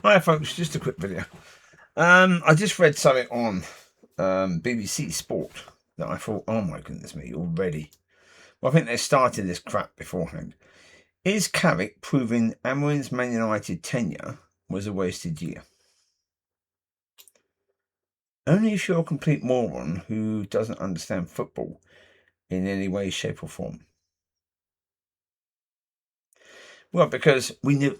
Hi folks, just a quick video. I just read something on BBC Sport that I thought, oh my goodness me, already. Well, I think they started this crap beforehand. Is Carrick proving Amorim's Man United tenure was a wasted year? Only if you're a complete moron who doesn't understand football in any way, shape or form. Well, because we knew.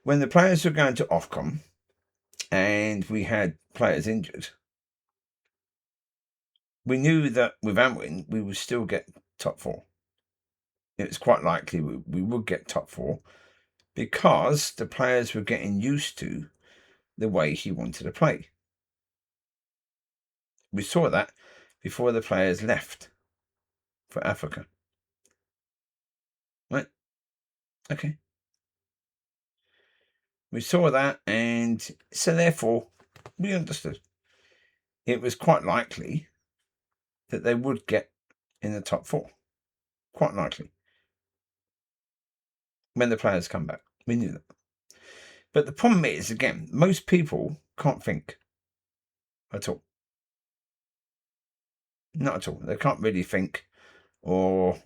When the players were going to Ofcom and we had players injured, we knew that with Amorim we would still get top four. It was quite likely we would get top four because the players were getting used to the way he wanted to play. We saw that before the players left for Africa. Right? Okay. We saw that, and so therefore we understood. It was quite likely that they would get in the top four. Quite likely. When the players come back. We knew that. But the problem is, again, most people can't think at all. Not at all. They can't really think or,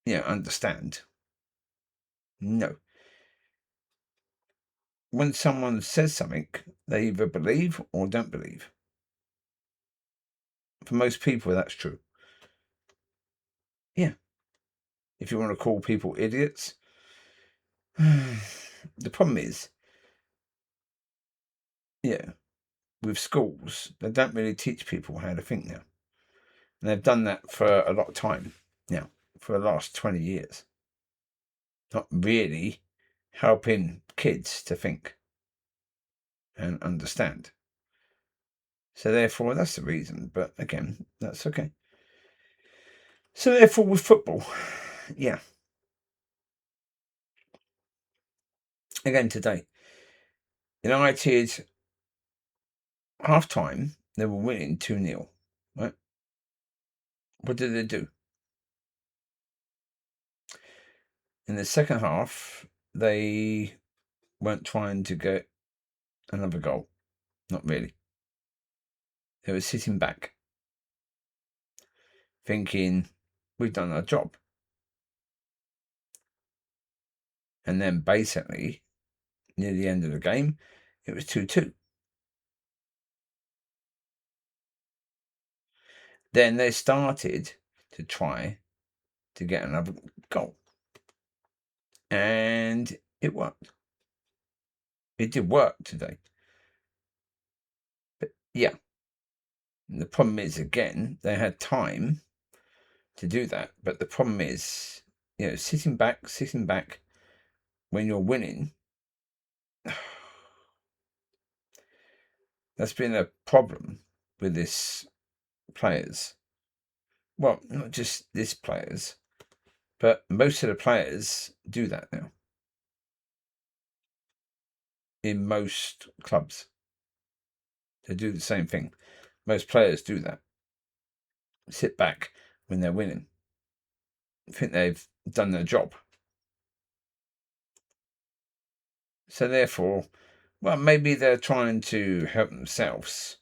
understand. No. When someone says something, they either believe or don't believe. For most people, that's true. Yeah. If you want to call people idiots, the problem is, with schools, they don't really teach people how to think now. And they've done that for a lot of time now, for the last 20 years. Not really helping kids to think and understand. So therefore, that's the reason. But again, that's okay. So therefore, with football, again today, United, half-time, they were winning 2-0, right? What did they do? In the second half, they weren't trying to get another goal. Not really. They were sitting back, thinking, we've done our job. And then basically, near the end of the game, it was 2-2. Then they started to try to get another goal. And it worked. It did work today. But yeah. The problem is, again, they had time to do that. But the problem is, sitting back when you're winning, that's been a problem with this players. Well, not just this players, but most of the players do that now. In most clubs, they do the same thing. Most players do that. Sit back when they're winning. Think they've done their job. So therefore, well, maybe they're trying to help themselves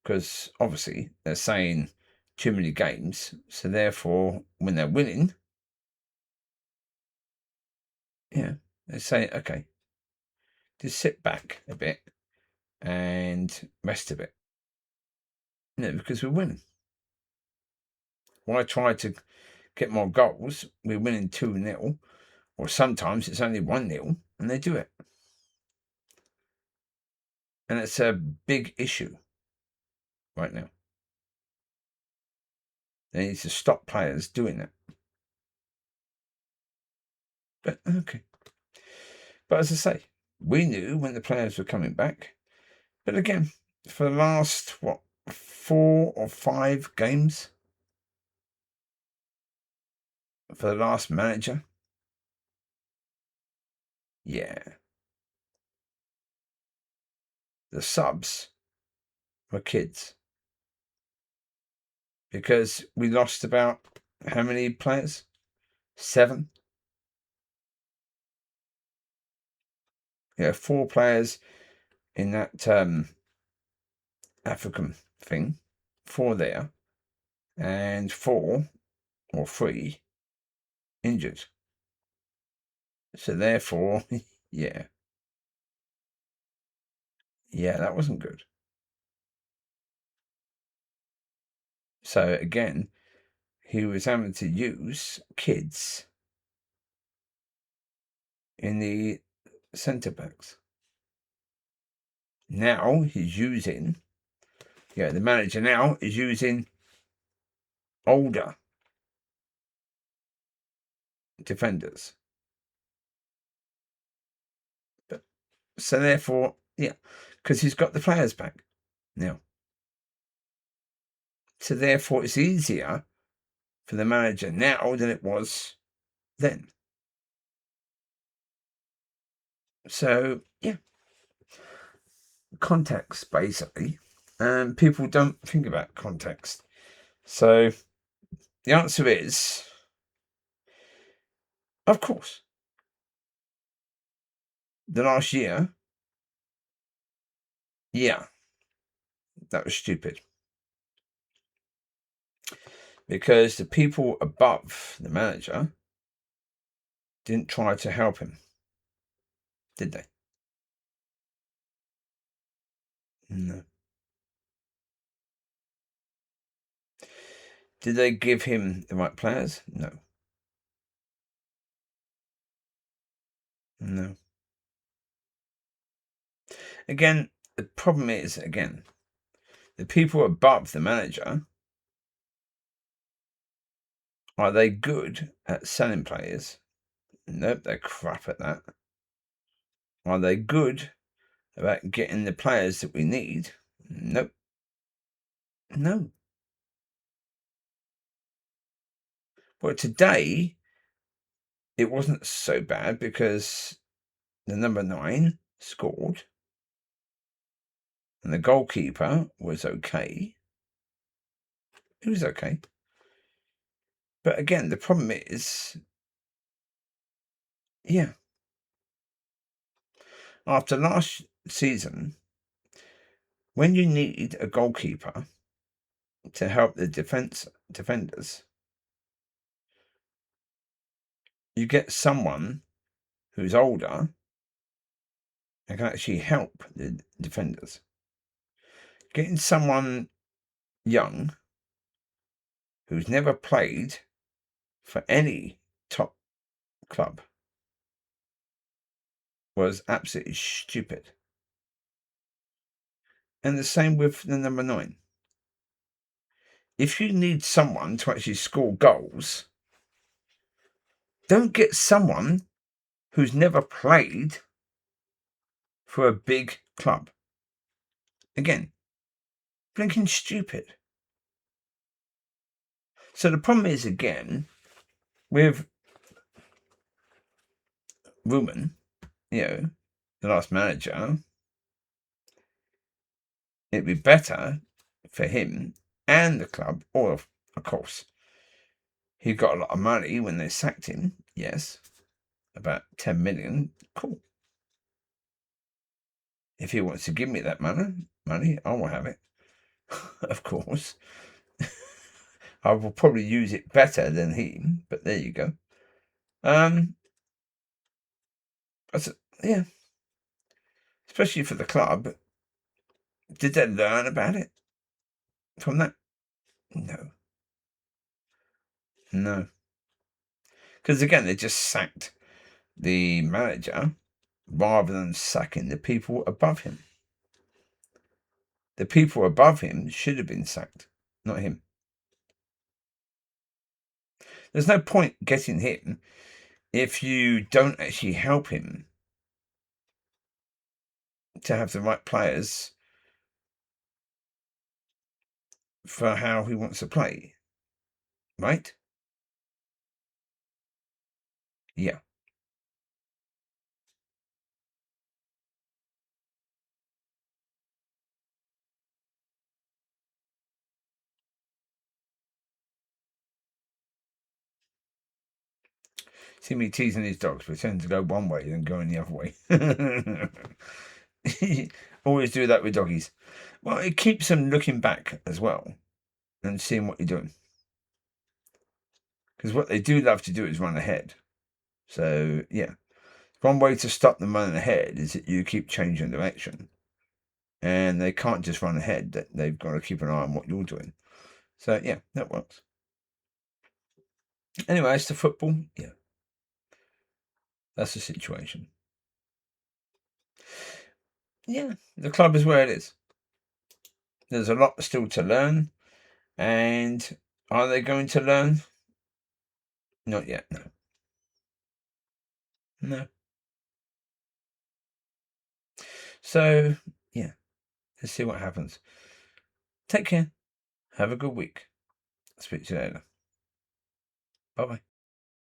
because obviously they're saying too many games. So therefore, when they're winning, they say, okay, just sit back a bit and rest a bit. Because we're winning. Why try to get more goals? We're winning 2-0, or sometimes it's only 1-0, and they do it. And it's a big issue right now. They need to stop players doing that. But okay. But as I say, we knew when the players were coming back. But again, for the last, 4 or 5 games, for the last manager, the subs were kids. Because we lost about how many players? 7. Yeah, 4 players in that African thing, 4 there, and 4 or 3 injured. So therefore, yeah, that wasn't good. So again, he was having to use kids in the centre backs. Now he's using, the manager now is using older defenders. So therefore, because he's got the players back now. So therefore, it's easier for the manager now than it was then. So, context, basically. And people don't think about context. So, the answer is, of course, the last year, that was stupid. Because the people above the manager didn't try to help him, did they? No. Did they give him the right players? No. No. Again, the problem is, the people above the manager, are they good at selling players? Nope, they're crap at that. Are they good about getting the players that we need? Nope. No. But today, it wasn't so bad because the number 9 scored and the goalkeeper was okay. He was okay. But again, the problem is, after last season, when you need a goalkeeper to help the defenders, you get someone who's older and can actually help the defenders. Getting someone young who's never played for any top club was absolutely stupid. And the same with the number 9. If you need someone to actually score goals, don't get someone who's never played for a big club. Again, blinking stupid. So the problem is, again, with Ruben, the last manager, it'd be better for him and the club, or of course, he got a lot of money when they sacked him. Yes, about 10 million. Cool. If he wants to give me that money, I will have it. Of course. I will probably use it better than him, but there you go. Especially for the club. Did they learn about it from that? No. Because again, they just sacked the manager rather than sacking the people above him. The people above him should have been sacked, not him. There's no point getting him if you don't actually help him to have the right players for how he wants to play. Right? Yeah. See me teasing these dogs, pretend to go one way, then going the other way. Always do that with doggies. Well, it keeps them looking back as well and seeing what you're doing. Because what they do love to do is run ahead. So, yeah. One way to stop them running ahead is that you keep changing direction. And they can't just run ahead. They've got to keep an eye on what you're doing. So, yeah, that works. Anyway, as to football, yeah. That's the situation. Yeah, the club is where it is. There's a lot still to learn. And are they going to learn? Not yet, no. No. So, yeah, let's see what happens. Take care. Have a good week. Speak to you later. Bye-bye.